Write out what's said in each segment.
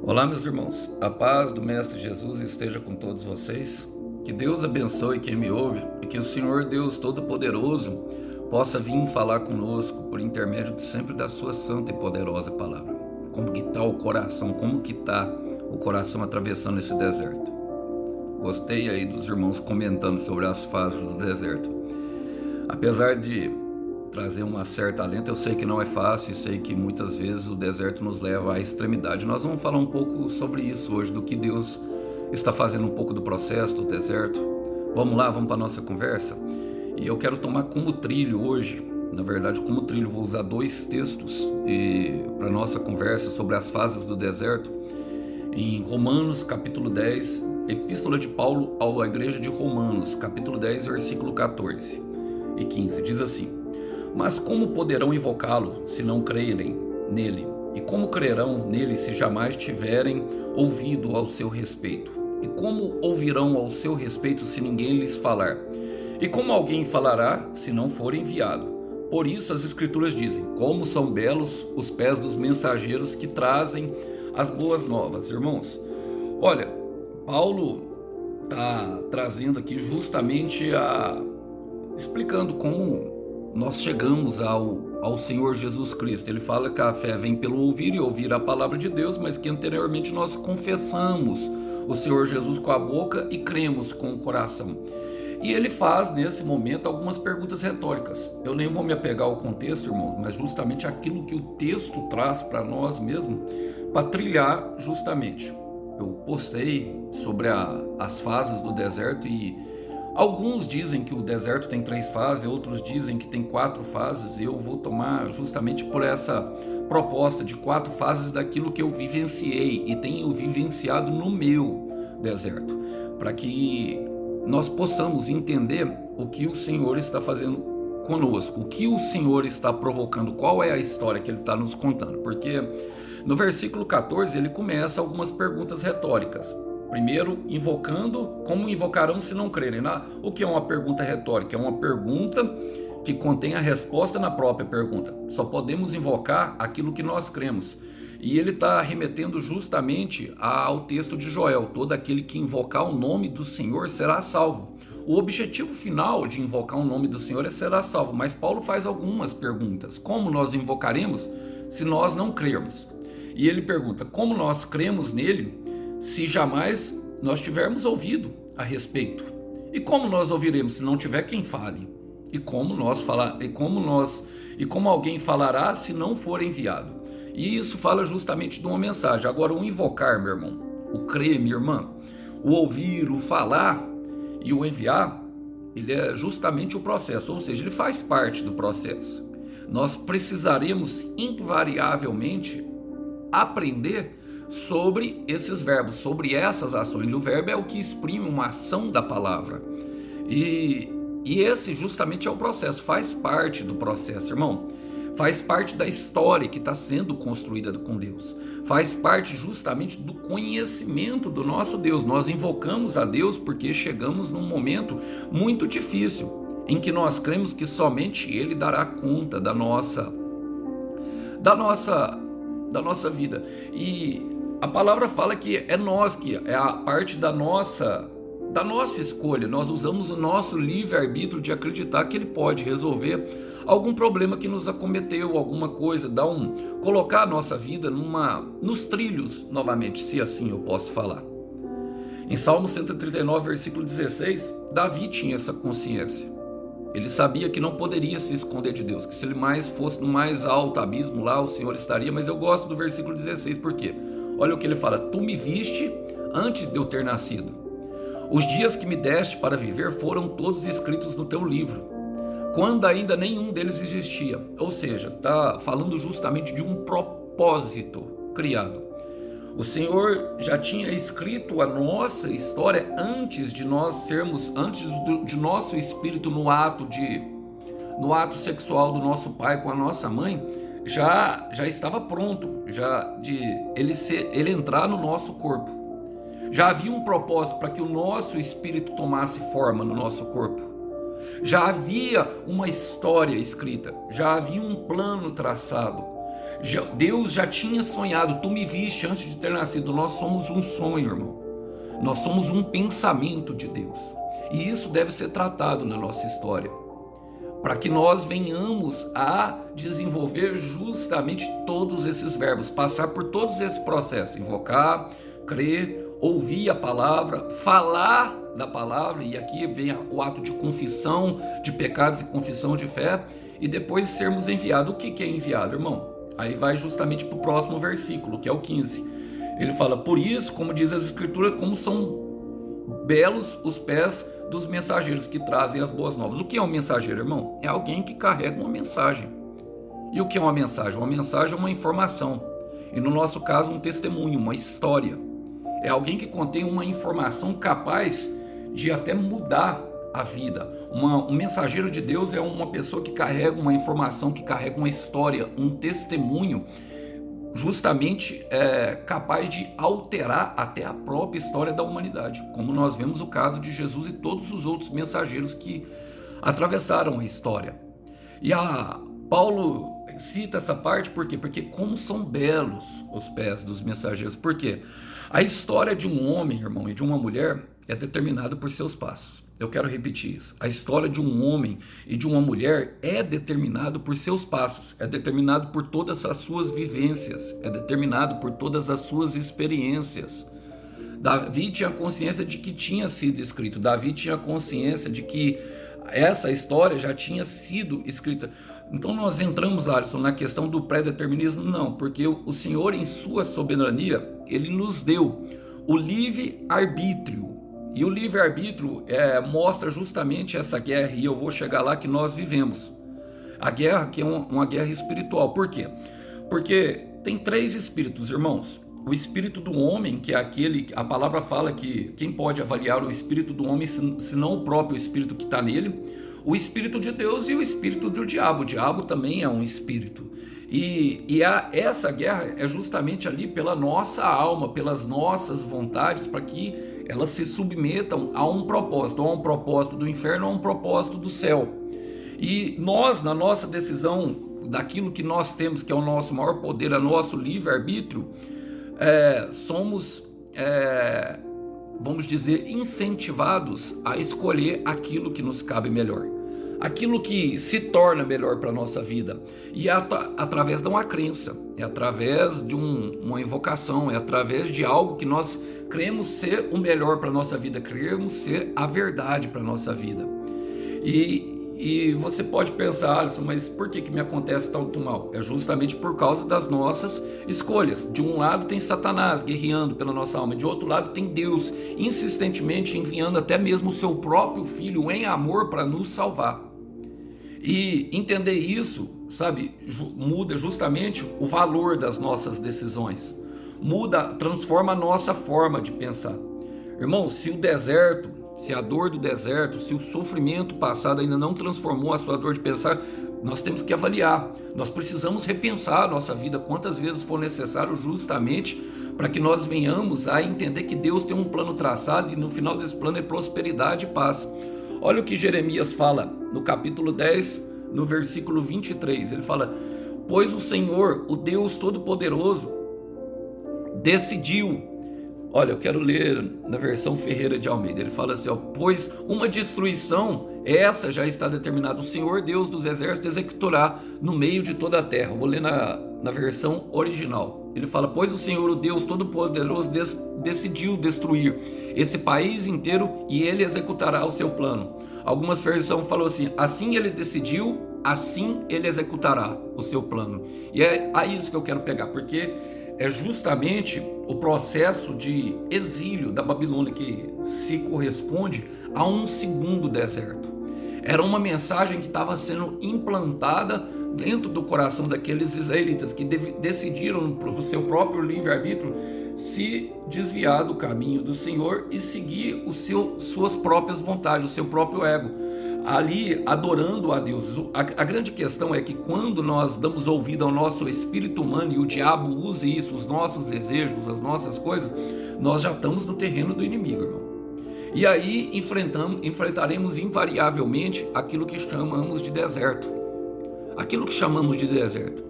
Olá, meus irmãos. A paz do Mestre Jesus esteja com todos vocês. Que Deus abençoe quem me ouve e que o Senhor Deus Todo-Poderoso possa vir falar conosco por intermédio sempre da sua santa e poderosa palavra. Como que está o coração? Como que está o coração atravessando esse deserto? Gostei aí dos irmãos comentando sobre as fases do deserto. Apesar de trazer uma certa alento, eu sei que não é fácil, sei que muitas vezes o deserto nos leva à extremidade. Nós vamos falar um pouco sobre isso hoje, do que Deus está fazendo, um pouco do processo do deserto. Vamos lá, vamos para a nossa conversa? E eu quero tomar como trilho hoje, na verdade como trilho vou usar dois textos para a nossa conversa sobre as fases do deserto. Em Romanos capítulo 10, Epístola de Paulo à igreja de Romanos, capítulo 10, versículo 14 e 15, diz assim: mas como poderão invocá-lo se não crerem nele? E como crerão nele se jamais tiverem ouvido ao seu respeito? E como ouvirão ao seu respeito se ninguém lhes falar? E como alguém falará se não for enviado? Por isso as Escrituras dizem: como são belos os pés dos mensageiros que trazem as boas novas. Irmãos, olha, Paulo está trazendo aqui justamente explicando como nós chegamos ao Senhor Jesus Cristo. Ele fala que a fé vem pelo ouvir e ouvir a palavra de Deus, mas que anteriormente nós confessamos o Senhor Jesus com a boca e cremos com o coração. E ele faz nesse momento algumas perguntas retóricas. Eu nem vou me apegar ao contexto, irmãos, mas justamente aquilo que o texto traz para nós mesmo, para trilhar justamente. Eu postei sobre as fases do deserto e alguns dizem que o deserto tem 3 fases, outros dizem que tem 4 fases. Eu vou tomar justamente por essa proposta de 4 fases daquilo que eu vivenciei e tenho vivenciado no meu deserto, para que nós possamos entender o que o Senhor está fazendo conosco, o que o Senhor está provocando, qual é a história que Ele está nos contando. Porque no versículo 14 ele começa algumas perguntas retóricas. Primeiro, invocando, como invocarão se não crerem? O que é uma pergunta retórica? É uma pergunta que contém a resposta na própria pergunta. Só podemos invocar aquilo que nós cremos. E ele está remetendo justamente ao texto de Joel: todo aquele que invocar o nome do Senhor será salvo. O objetivo final de invocar o nome do Senhor é será salvo, mas Paulo faz algumas perguntas. Como nós invocaremos se nós não crermos? E ele pergunta: como nós cremos nele se jamais nós tivermos ouvido a respeito? E como nós ouviremos se não tiver quem fale? E como alguém falará se não for enviado? E isso fala justamente de uma mensagem. Agora, o invocar, meu irmão, o crer, minha irmã, o ouvir, o falar e o enviar, ele é justamente o processo, ou seja, ele faz parte do processo. Nós precisaremos invariavelmente aprender sobre esses verbos, sobre essas ações. O verbo é o que exprime uma ação da palavra. E esse justamente é o processo, faz parte do processo, irmão. Faz parte da história que está sendo construída com Deus. Faz parte justamente do conhecimento do nosso Deus. Nós invocamos a Deus porque chegamos num momento muito difícil, em que nós cremos que somente Ele dará conta da nossa vida. E a palavra fala que é nós, que é a parte da nossa escolha. Nós usamos o nosso livre-arbítrio de acreditar que Ele pode resolver algum problema que nos acometeu, alguma coisa, colocar a nossa vida nos trilhos novamente, se assim eu posso falar. Em Salmo 139, versículo 16, Davi tinha essa consciência. Ele sabia que não poderia se esconder de Deus, que se ele fosse no mais alto abismo lá, o Senhor estaria. Mas eu gosto do versículo 16, por quê? Olha o que ele fala: tu me viste antes de eu ter nascido. Os dias que me deste para viver foram todos escritos no teu livro, quando ainda nenhum deles existia. Ou seja, está falando justamente de um propósito criado. O Senhor já tinha escrito a nossa história antes de nosso espírito no ato sexual do nosso pai com a nossa mãe, já estava pronto, de ele entrar no nosso corpo. Já havia um propósito para que o nosso espírito tomasse forma no nosso corpo. Já havia uma história escrita, já havia um plano traçado, Deus já tinha sonhado, tu me viste antes de ter nascido. Nós somos um sonho, irmão. Nós somos um pensamento de Deus. E isso deve ser tratado na nossa história, para que nós venhamos a desenvolver justamente todos esses verbos, passar por todos esses processos: invocar, crer, ouvir a palavra, falar da palavra, e aqui vem o ato de confissão de pecados e confissão de fé, e depois sermos enviados. O que é enviado, irmão? Aí vai justamente para o próximo versículo, que é o 15. Ele fala: por isso, como diz as escrituras, como são belos os pés dos mensageiros que trazem as boas novas. O que é um mensageiro, irmão? É alguém que carrega uma mensagem. E o que é uma mensagem? Uma mensagem é uma informação. E no nosso caso, um testemunho, uma história. É alguém que contém uma informação capaz de até mudar a vida. Um mensageiro de Deus é uma pessoa que carrega uma informação, que carrega uma história, um testemunho, justamente capaz de alterar até a própria história da humanidade, como nós vemos o caso de Jesus e todos os outros mensageiros que atravessaram a história. E Paulo cita essa parte por quê? Porque como são belos os pés dos mensageiros. Por quê? A história de um homem, irmão, e de uma mulher é determinada por seus passos. Eu quero repetir isso. A história de um homem e de uma mulher é determinado por seus passos, é determinado por todas as suas vivências, é determinado por todas as suas experiências. Davi tinha consciência de que tinha sido escrito, Davi tinha consciência de que essa história já tinha sido escrita. Então nós entramos, Alisson, na questão do pré-determinismo? Não, porque o Senhor, em sua soberania, Ele nos deu o livre-arbítrio. E o livre-arbítrio mostra justamente essa guerra, e eu vou chegar lá, que nós vivemos. A guerra que é uma guerra espiritual. Por quê? Porque tem 3 espíritos, irmãos. O espírito do homem, que é aquele, a palavra fala que quem pode avaliar o espírito do homem, senão o próprio espírito que está nele, o espírito de Deus e o espírito do diabo. O diabo também é um espírito. E essa guerra é justamente ali pela nossa alma, pelas nossas vontades, para que elas se submetam a um propósito do inferno, a um propósito do céu. E nós, na nossa decisão, daquilo que nós temos, que é o nosso maior poder, é nosso livre-arbítrio, somos, vamos dizer, incentivados a escolher aquilo que nos cabe melhor, aquilo que se torna melhor para a nossa vida. E é através de uma crença, é através de uma invocação, é através de algo que nós cremos ser o melhor para a nossa vida, cremos ser a verdade para a nossa vida. E você pode pensar, Alisson, mas por que me acontece tanto mal? É justamente por causa das nossas escolhas. De um lado tem Satanás guerreando pela nossa alma, de outro lado tem Deus insistentemente enviando até mesmo o seu próprio Filho em amor para nos salvar. E entender isso, sabe, muda justamente o valor das nossas decisões. Transforma a nossa forma de pensar. Irmão, se a dor do deserto, se o sofrimento passado ainda não transformou a sua dor de pensar, nós temos que avaliar. Nós precisamos repensar a nossa vida quantas vezes for necessário, justamente para que nós venhamos a entender que Deus tem um plano traçado e no final desse plano é prosperidade e paz. Olha o que Jeremias fala no capítulo 10, no versículo 23. Ele fala: pois o Senhor, o Deus Todo-Poderoso, decidiu. Olha, eu quero ler na versão Ferreira de Almeida. Ele fala assim, pois uma destruição, essa já está determinada. O Senhor Deus dos exércitos executará no meio de toda a terra. Eu vou ler na versão original. Ele fala, pois o Senhor, o Deus Todo-Poderoso, decidiu destruir esse país inteiro e ele executará o seu plano. Algumas versões falam assim ele decidiu, assim ele executará o seu plano. E é a isso que eu quero pegar, porque é justamente o processo de exílio da Babilônia que se corresponde a um segundo deserto. Era uma mensagem que estava sendo implantada dentro do coração daqueles israelitas que decidiram, por seu próprio livre-arbítrio, se desviar do caminho do Senhor e seguir suas próprias vontades, o seu próprio ego, ali adorando a Deus. A grande questão é que quando nós damos ouvido ao nosso espírito humano e o diabo usa isso, os nossos desejos, as nossas coisas, nós já estamos no terreno do inimigo, irmão. E aí enfrentaremos invariavelmente aquilo que chamamos de deserto. Aquilo que chamamos de deserto.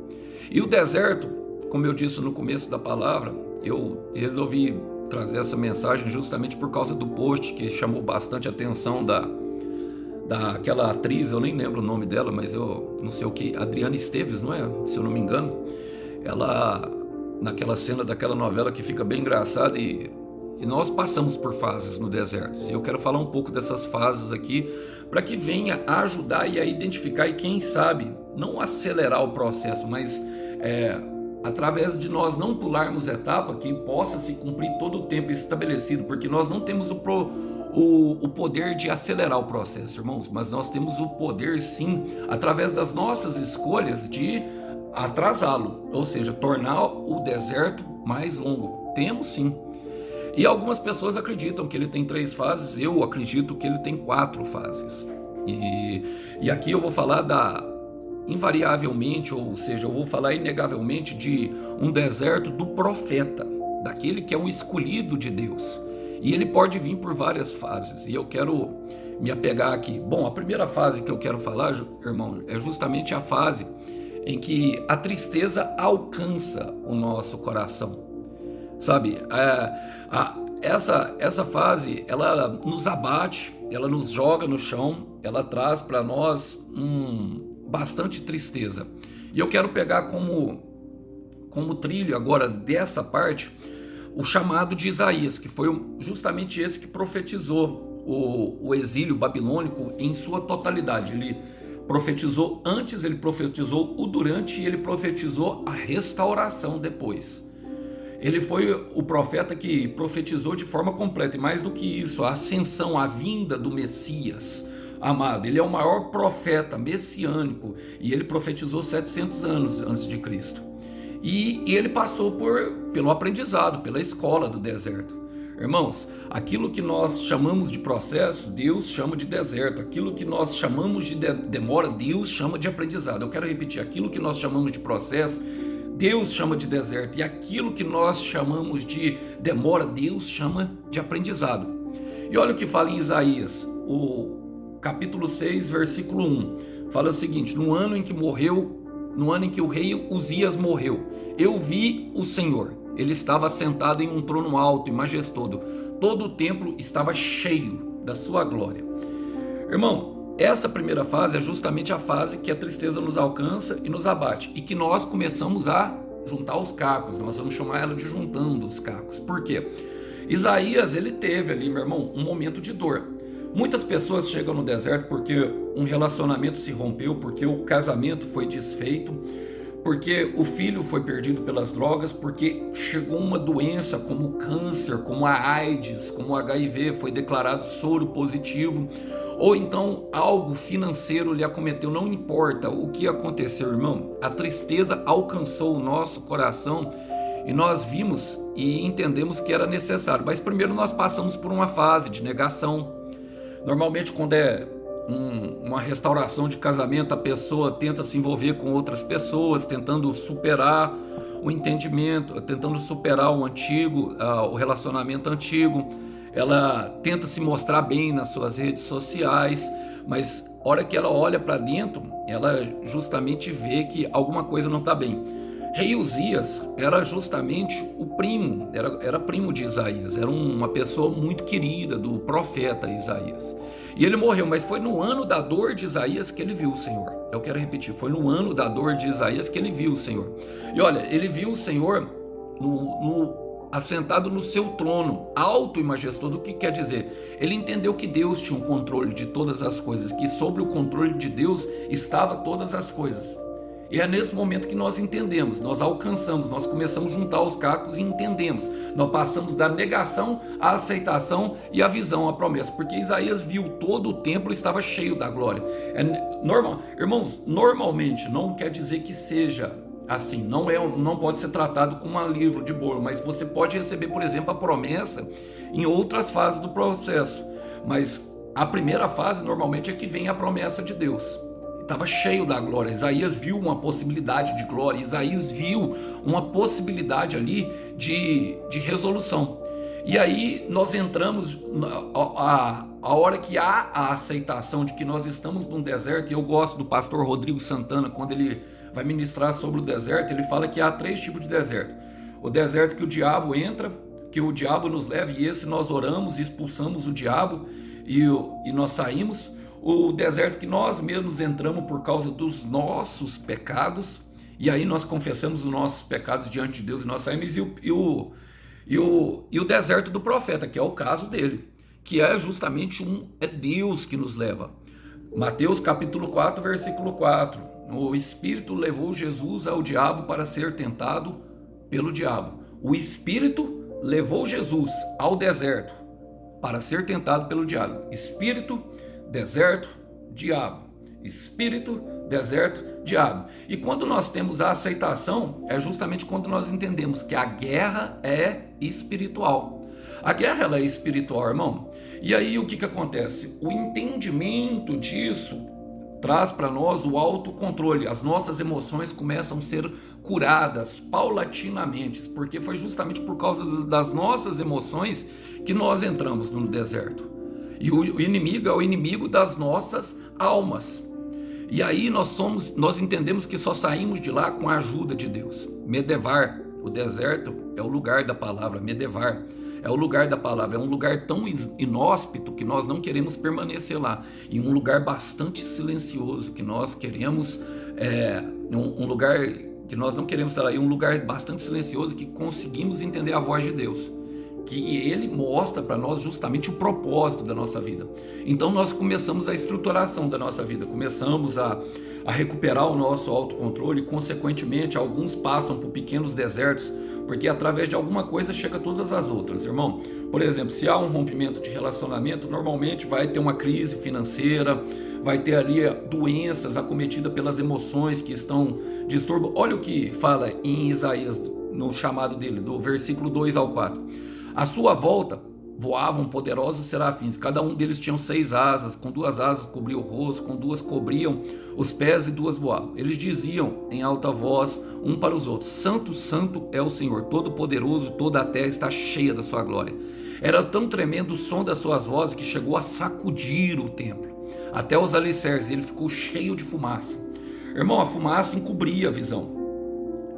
E o deserto, como eu disse no começo da palavra, eu resolvi trazer essa mensagem justamente por causa do post que chamou bastante atenção daquela atriz, eu nem lembro o nome dela, mas eu não sei o que, Adriana Esteves, não é? Se eu não me engano. Ela, naquela cena daquela novela que fica bem engraçada, e nós passamos por fases no deserto. E eu quero falar um pouco dessas fases aqui, para que venha a ajudar e a identificar, e quem sabe, não acelerar o processo, mas através de nós não pularmos etapa, que possa se cumprir todo o tempo estabelecido, porque nós não temos o poder de acelerar o processo, irmãos, mas nós temos o poder sim, através das nossas escolhas, de atrasá-lo, ou seja, tornar o deserto mais longo. Temos sim. E algumas pessoas acreditam que ele tem 3 fases, eu acredito que ele tem 4 fases. E aqui eu vou falar invariavelmente, ou seja, eu vou falar inegavelmente de um deserto do profeta, daquele que é um escolhido de Deus. E ele pode vir por várias fases, e eu quero me apegar aqui. Bom, a primeira fase que eu quero falar, irmão, é justamente a fase em que a tristeza alcança o nosso coração. Sabe, essa fase, ela nos abate, ela nos joga no chão, ela traz para nós bastante tristeza. E eu quero pegar como trilho agora dessa parte o chamado de Isaías, que foi justamente esse que profetizou o exílio babilônico em sua totalidade. Ele profetizou antes, ele profetizou o durante e ele profetizou a restauração depois. Ele foi o profeta que profetizou de forma completa, e mais do que isso, a ascensão, a vinda do Messias amado. Ele é o maior profeta messiânico, e ele profetizou 700 anos antes de Cristo. E ele passou pelo aprendizado, pela escola do deserto. Irmãos, aquilo que nós chamamos de processo, Deus chama de deserto. Aquilo que nós chamamos de demora, Deus chama de aprendizado. Eu quero repetir, aquilo que nós chamamos de processo, Deus chama de deserto, e aquilo que nós chamamos de demora, Deus chama de aprendizado. E olha o que fala em Isaías, o capítulo 6, versículo 1. Fala o seguinte: no ano em que o rei Uzias morreu, eu vi o Senhor. Ele estava sentado em um trono alto e majestoso. Todo o templo estava cheio da sua glória. Irmão, essa primeira fase é justamente a fase que a tristeza nos alcança e nos abate, e que nós começamos a juntar os cacos. Nós vamos chamar ela de juntando os cacos. Por quê? Isaías, ele teve ali, meu irmão, um momento de dor. Muitas pessoas chegam no deserto porque um relacionamento se rompeu, porque o casamento foi desfeito, porque o filho foi perdido pelas drogas, porque chegou uma doença como o câncer, como a AIDS, como o HIV, foi declarado soro positivo, ou então algo financeiro lhe acometeu. Não importa o que aconteceu, irmão, a tristeza alcançou o nosso coração, e nós vimos e entendemos que era necessário. Mas primeiro nós passamos por uma fase de negação. Normalmente, quando é uma restauração de casamento, a pessoa tenta se envolver com outras pessoas, tentando superar o entendimento, tentando superar o relacionamento antigo. Ela tenta se mostrar bem nas suas redes sociais, mas a hora que ela olha para dentro, ela justamente vê que alguma coisa não está bem. Rei Uzias era justamente o primo, era primo de Isaías, era uma pessoa muito querida do profeta Isaías. E ele morreu, mas foi no ano da dor de Isaías que ele viu o Senhor. Eu quero repetir, foi no ano da dor de Isaías que ele viu o Senhor. E olha, ele viu o Senhor assentado no seu trono, alto e majestoso. O que quer dizer? Ele entendeu que Deus tinha o controle de todas as coisas, que sobre o controle de Deus estava todas as coisas. E é nesse momento que nós entendemos, nós alcançamos, nós começamos a juntar os cacos e entendemos. Nós passamos da negação à aceitação e à visão, à promessa. Porque Isaías viu todo o templo estava cheio da glória. Irmãos, normalmente não quer dizer que seja assim, não pode ser tratado como um livro de bolo, mas você pode receber, por exemplo, a promessa em outras fases do processo. Mas a primeira fase normalmente é que vem a promessa de Deus. Estava cheio da glória. Isaías viu uma possibilidade de glória. Isaías viu uma possibilidade ali de resolução. E aí nós entramos a hora que há a aceitação de que nós estamos num deserto. E eu gosto do pastor Rodrigo Santana, quando ele vai ministrar sobre o deserto, ele fala que há 3 tipos de deserto. O deserto que o diabo entra, que o diabo nos leva, e esse nós oramos e expulsamos o diabo e nós saímos. O deserto que nós mesmos entramos por causa dos nossos pecados, e aí nós confessamos os nossos pecados diante de Deus e nós saímos. E o deserto do profeta, que é o caso dele, que é justamente é Deus que nos leva. Mateus capítulo 4, versículo 4. O Espírito levou Jesus ao diabo para ser tentado pelo diabo. O Espírito levou Jesus ao deserto para ser tentado pelo diabo. Espírito, deserto, diabo. Espírito, deserto, diabo. E quando nós temos a aceitação, é justamente quando nós entendemos que a guerra é espiritual. A guerra ela é espiritual, irmão. E aí o que acontece? O entendimento disso traz para nós o autocontrole. As nossas emoções começam a ser curadas paulatinamente, porque foi justamente por causa das nossas emoções que nós entramos no deserto. E o inimigo é o inimigo das nossas almas. E aí nós entendemos que só saímos de lá com a ajuda de Deus. Medevar, o deserto é o lugar da palavra, Medevar. É o lugar da palavra, é um lugar tão inóspito que nós não queremos permanecer lá. E um lugar bastante silencioso que nós queremos, um lugar que nós não queremos, sei lá, e um lugar bastante silencioso que conseguimos entender a voz de Deus. Que ele mostra para nós justamente o propósito da nossa vida. Então nós começamos a estruturação da nossa vida, começamos a recuperar o nosso autocontrole, e consequentemente alguns passam por pequenos desertos, porque através de alguma coisa chega todas as outras, irmão. Por exemplo, se há um rompimento de relacionamento, normalmente vai ter uma crise financeira, vai ter ali doenças acometidas pelas emoções que estão disturbando. Olha o que fala em Isaías, no chamado dele, do versículo 2 ao 4. À sua volta voavam poderosos serafins, cada um deles tinha 6 asas, com 2 asas cobriam o rosto, com 2 cobriam os pés e 2 voavam. Eles diziam em alta voz um para os outros: Santo, Santo é o Senhor, Todo-Poderoso, toda a terra está cheia da sua glória. Era tão tremendo o som das suas vozes que chegou a sacudir o templo, até os alicerces, ele ficou cheio de fumaça. Irmão, a fumaça encobria a visão.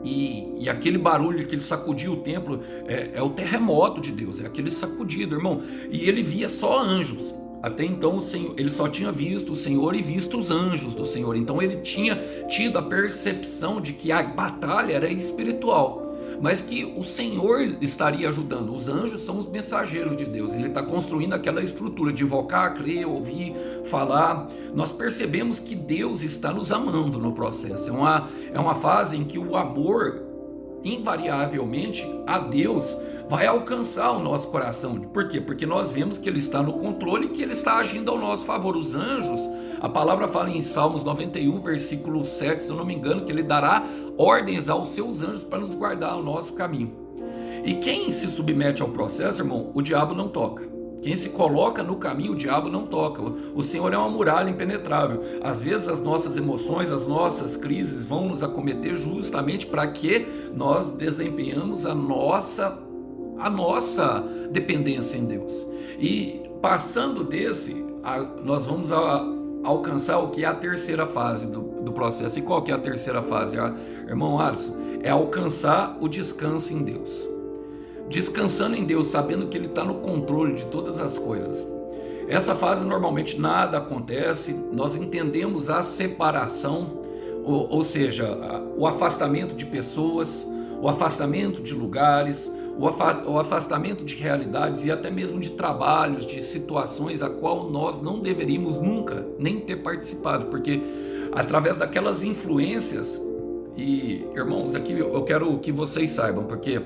E aquele barulho, aquele sacudir o templo, é o terremoto de Deus, é aquele sacudido, irmão. E ele via só anjos. Até então o Senhor, ele só tinha visto o Senhor e visto os anjos do Senhor. Então ele tinha tido a percepção de que a batalha era espiritual, mas que o Senhor estaria ajudando. Os anjos são os mensageiros de Deus. Ele está construindo aquela estrutura de invocar, crer, ouvir, falar. Nós percebemos que Deus está nos amando no processo. É uma fase em que o amor, invariavelmente, a Deus vai alcançar o nosso coração. Por quê? Porque nós vemos que Ele está no controle e que Ele está agindo ao nosso favor. Os anjos, a palavra fala em Salmos 91, versículo 7, se eu não me engano, que Ele dará ordens aos seus anjos para nos guardar o nosso caminho. E quem se submete ao processo, irmão, o diabo não toca. Quem se coloca no caminho, o diabo não toca. O Senhor é uma muralha impenetrável. Às vezes as nossas emoções, as nossas crises vão nos acometer justamente para que nós desempenhamos a nossa dependência em Deus. E passando nós vamos alcançar o que é a terceira fase do processo. E qual que é a terceira fase, irmão Alisson? É alcançar o descanso em Deus. Descansando em Deus, sabendo que Ele está no controle de todas as coisas. Essa fase normalmente nada acontece, nós entendemos a separação, ou seja, o afastamento de pessoas, o afastamento de lugares, o afastamento de realidades e até mesmo de trabalhos, de situações a qual nós não deveríamos nunca nem ter participado, porque através daquelas influências, e irmãos, aqui eu quero que vocês saibam, porque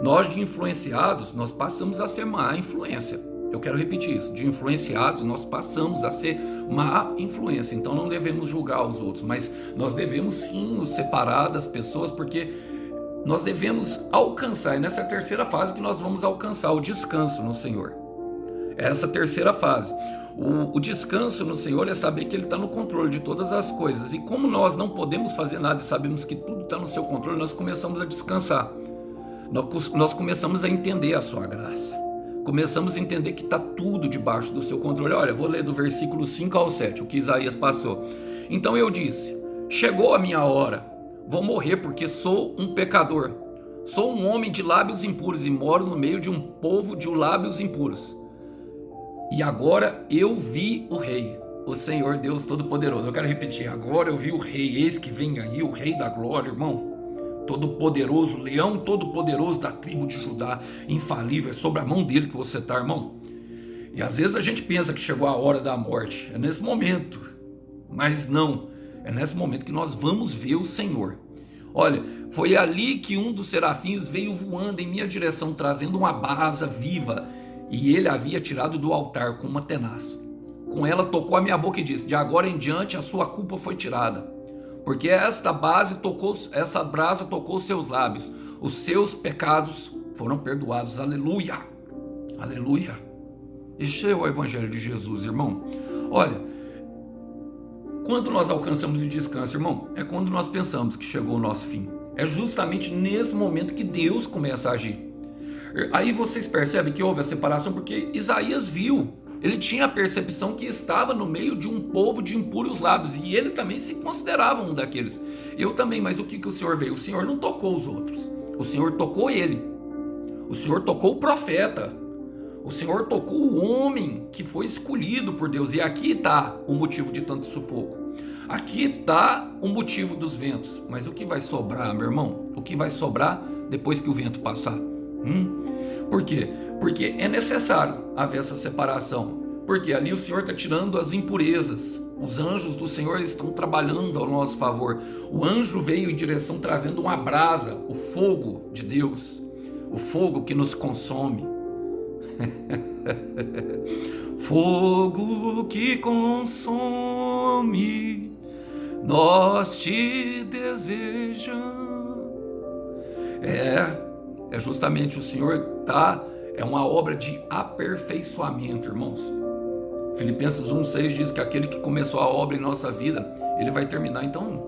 nós de influenciados, nós passamos a ser má influência. Eu quero repetir isso, de influenciados nós passamos a ser má influência, então não devemos julgar os outros, mas nós devemos sim nos separar das pessoas, porque nós devemos alcançar, é nessa terceira fase que nós vamos alcançar o descanso no Senhor. Essa terceira fase, o descanso no Senhor é saber que Ele está no controle de todas as coisas, e como nós não podemos fazer nada e sabemos que tudo está no seu controle, nós começamos a descansar, nós começamos a entender a sua graça, começamos a entender que está tudo debaixo do seu controle. Olha, vou ler do versículo 5 ao 7, o que Isaías passou. Então eu disse: chegou a minha hora, vou morrer porque sou um pecador. Sou um homem de lábios impuros e moro no meio de um povo de lábios impuros. E agora eu vi o Rei, o Senhor Deus Todo-Poderoso. Eu quero repetir, agora eu vi o Rei, eis que vem aí o Rei da Glória, irmão. Todo-Poderoso, leão todo-poderoso da tribo de Judá, infalível, é sobre a mão dele que você está, irmão. E às vezes a gente pensa que chegou a hora da morte, é nesse momento, mas não, é nesse momento que nós vamos ver o Senhor. Olha, foi ali que um dos serafins veio voando em minha direção, trazendo uma brasa viva, e ele havia tirado do altar com uma tenaz. Com ela tocou a minha boca e disse: de agora em diante a sua culpa foi tirada, porque essa brasa tocou seus lábios, os seus pecados foram perdoados. Aleluia, aleluia. Este é o Evangelho de Jesus, irmão. Olha, quando nós alcançamos o descanso, irmão, é quando nós pensamos que chegou o nosso fim. É justamente nesse momento que Deus começa a agir. Aí vocês percebem que houve a separação porque Isaías viu. Ele tinha a percepção que estava no meio de um povo de impuros lábios, e ele também se considerava um daqueles. Eu também, mas o que o Senhor veio? O Senhor não tocou os outros. O Senhor tocou ele. O Senhor tocou o profeta. O Senhor tocou o homem que foi escolhido por Deus. E aqui está o motivo de tanto sufoco. Aqui está o motivo dos ventos. Mas o que vai sobrar, meu irmão? O que vai sobrar depois que o vento passar? Por quê? Porque é necessário haver essa separação. Porque ali o Senhor está tirando as impurezas. Os anjos do Senhor estão trabalhando ao nosso favor. O anjo veio em direção trazendo uma brasa, o fogo de Deus. O fogo que nos consome. Fogo que consome, nós te desejamos. É justamente o Senhor é uma obra de aperfeiçoamento, irmãos. Filipenses 1,6 diz que aquele que começou a obra em nossa vida, ele vai terminar. Então,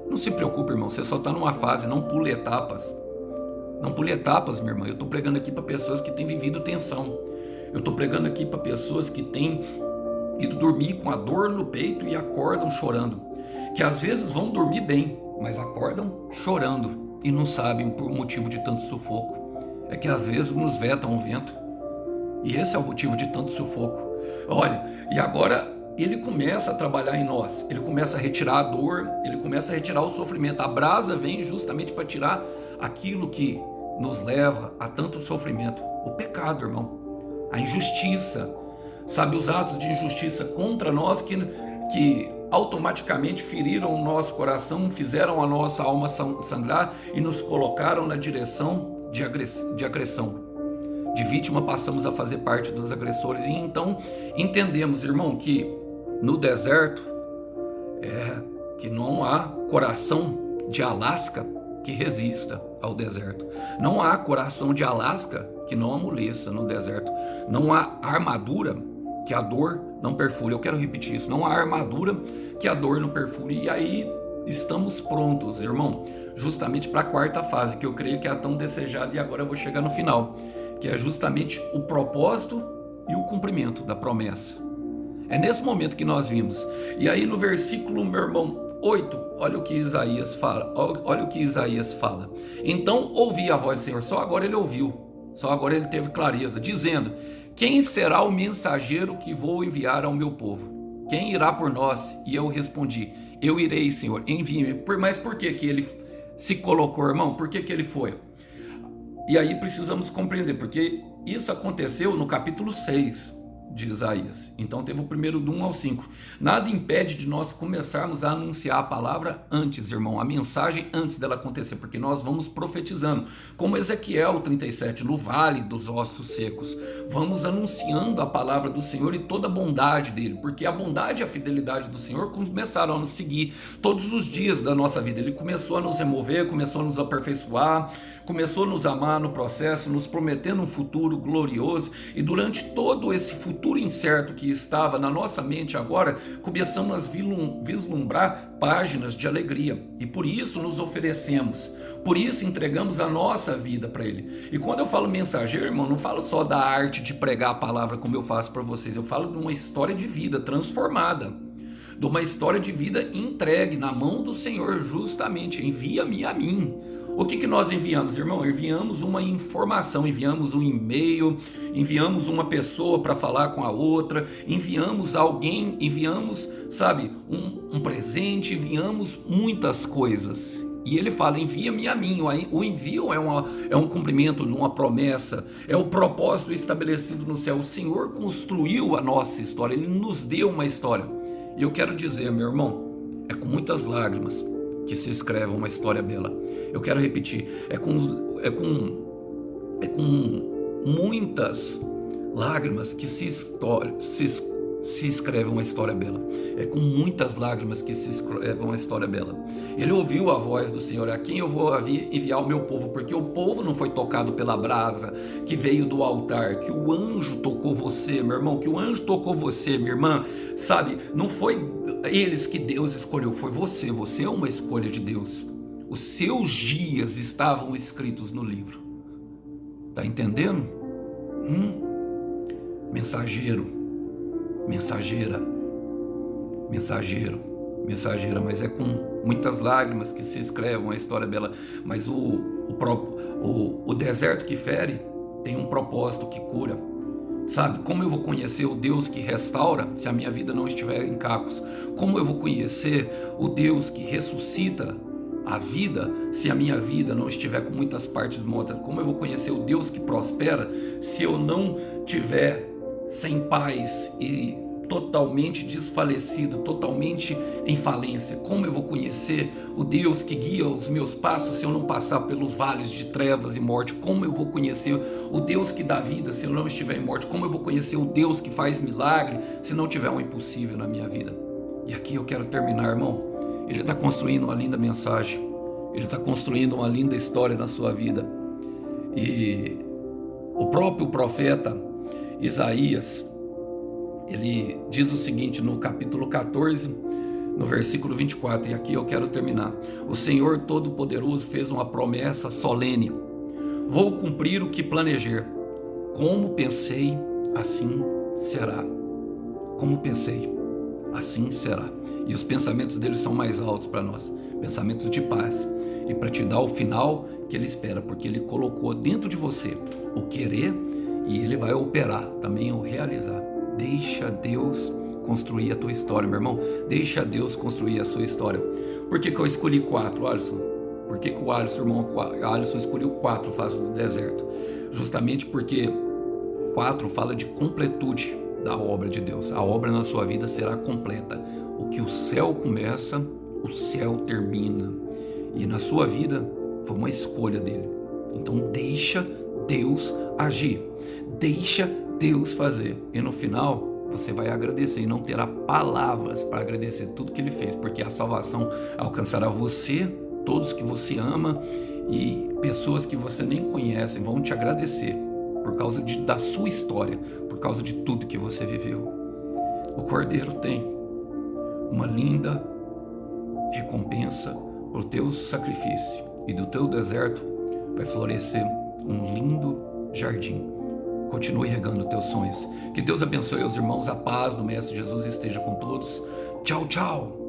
não se preocupe, irmão, você só está numa fase, não pule etapas. Não pule etapas, minha irmã. Eu estou pregando aqui para pessoas que têm vivido tensão. Eu estou pregando aqui para pessoas que têm ido dormir com a dor no peito e acordam chorando. Que às vezes vão dormir bem, mas acordam chorando e não sabem por motivo de tanto sufoco. É que às vezes nos vetam o vento. E esse é o motivo de tanto sufoco. Olha, e agora ele começa a trabalhar em nós. Ele começa a retirar a dor, ele começa a retirar o sofrimento. A brasa vem justamente para tirar aquilo que nos leva a tanto sofrimento. O pecado, irmão. A injustiça. Sabe, os atos de injustiça contra nós que automaticamente feriram o nosso coração, fizeram a nossa alma sangrar e nos colocaram na direção de agressão. De vítima passamos a fazer parte dos agressores. E então entendemos, irmão, que no deserto que não há coração de Alasca que resista ao deserto. Não há coração de Alasca que não amoleça no deserto. Não há armadura que a dor não perfure. Eu quero repetir isso. Não há armadura que a dor não perfure. E aí estamos prontos, irmão, justamente para a quarta fase, que eu creio que é a tão desejada, e agora eu vou chegar no final, que é justamente o propósito e o cumprimento da promessa. É nesse momento que nós vimos. E aí no versículo, meu irmão, 8, olha o que Isaías fala. Então ouvi a voz do Senhor. Só agora ele ouviu. Só agora ele teve clareza, dizendo: quem será o mensageiro que vou enviar ao meu povo? Quem irá por nós? E eu respondi: eu irei, Senhor, envie-me. Mas por que ele se colocou, irmão? Por que ele foi? E aí precisamos compreender, porque isso aconteceu no capítulo 6 de Isaías. Então teve o primeiro do 1 ao 5. Nada impede de nós começarmos a anunciar a palavra antes, irmão, a mensagem antes dela acontecer, porque nós vamos profetizando, como Ezequiel 37, no vale dos ossos secos. Vamos anunciando a palavra do Senhor e toda a bondade dele, porque a bondade e a fidelidade do Senhor começaram a nos seguir todos os dias da nossa vida. Ele começou a nos remover, começou a nos aperfeiçoar, começou a nos amar no processo, nos prometendo um futuro glorioso, e durante todo esse futuro incerto que estava na nossa mente agora, começamos a vislumbrar páginas de alegria, e por isso nos oferecemos, por isso entregamos a nossa vida para Ele. E quando eu falo mensageiro, irmão, não falo só da arte de pregar a palavra como eu faço para vocês, eu falo de uma história de vida transformada, de uma história de vida entregue na mão do Senhor, justamente. Envia-me a mim. O que nós enviamos, irmão? Enviamos uma informação, enviamos um e-mail, enviamos uma pessoa para falar com a outra, enviamos alguém, enviamos, sabe, um presente, enviamos muitas coisas. E ele fala, envia-me a mim. O envio é um cumprimento de uma promessa, é o propósito estabelecido no céu. O Senhor construiu a nossa história, Ele nos deu uma história. E eu quero dizer, meu irmão, é com muitas lágrimas que se escreve uma história bela. Eu quero repetir, é com muitas lágrimas que se escreve uma história bela. É com muitas lágrimas que se escreve uma história bela. Ele ouviu a voz do Senhor, a quem eu vou enviar o meu povo, porque o povo não foi tocado pela brasa que veio do altar, que o anjo tocou você, meu irmão, que o anjo tocou você, minha irmã, sabe, não foi eles que Deus escolheu, foi você é uma escolha de Deus. Os seus dias estavam escritos no livro. Tá entendendo? Mensageiro, mensageira, mas é com muitas lágrimas que se escreve uma história bela. Mas o deserto que fere tem um propósito que cura. Sabe, como eu vou conhecer o Deus que restaura se a minha vida não estiver em cacos? Como eu vou conhecer o Deus que ressuscita a vida se a minha vida não estiver com muitas partes mortas? Como eu vou conhecer o Deus que prospera se eu não tiver sem paz e totalmente desfalecido, totalmente em falência? Como eu vou conhecer o Deus que guia os meus passos se eu não passar pelos vales de trevas e morte? Como eu vou conhecer o Deus que dá vida se eu não estiver em morte? Como eu vou conhecer o Deus que faz milagre se não tiver um impossível na minha vida? E aqui eu quero terminar, irmão. Ele está construindo uma linda mensagem, Ele está construindo uma linda história na sua vida. E o próprio profeta Isaías, ele diz o seguinte no capítulo 14, no versículo 24, e aqui eu quero terminar. O Senhor Todo-Poderoso fez uma promessa solene: vou cumprir o que planejei. Como pensei, assim será. Como pensei, assim será. E os pensamentos dele são mais altos para nós, pensamentos de paz, e para te dar o final que ele espera, porque ele colocou dentro de você o querer, e ele vai operar também o realizar. Deixa Deus construir a tua história, meu irmão. Deixa Deus construir a sua história. Por que eu escolhi 4, Alisson? Por que o Alisson, irmão, Alisson escolheu 4 fases do deserto? Justamente porque 4 fala de completude da obra de Deus. A obra na sua vida será completa. O que o céu começa, o céu termina. E na sua vida foi uma escolha dele. Então deixa Deus agir. Deixa Deus fazer. E no final você vai agradecer e não terá palavras para agradecer tudo que ele fez, porque a salvação alcançará você, todos que você ama, e pessoas que você nem conhece vão te agradecer por causa da sua história, por causa de tudo que você viveu. O Cordeiro tem uma linda recompensa para o teu sacrifício, e do teu deserto vai florescer um lindo jardim. Continue regando teus sonhos. Que Deus abençoe os irmãos. A paz do Mestre Jesus esteja com todos. Tchau, tchau.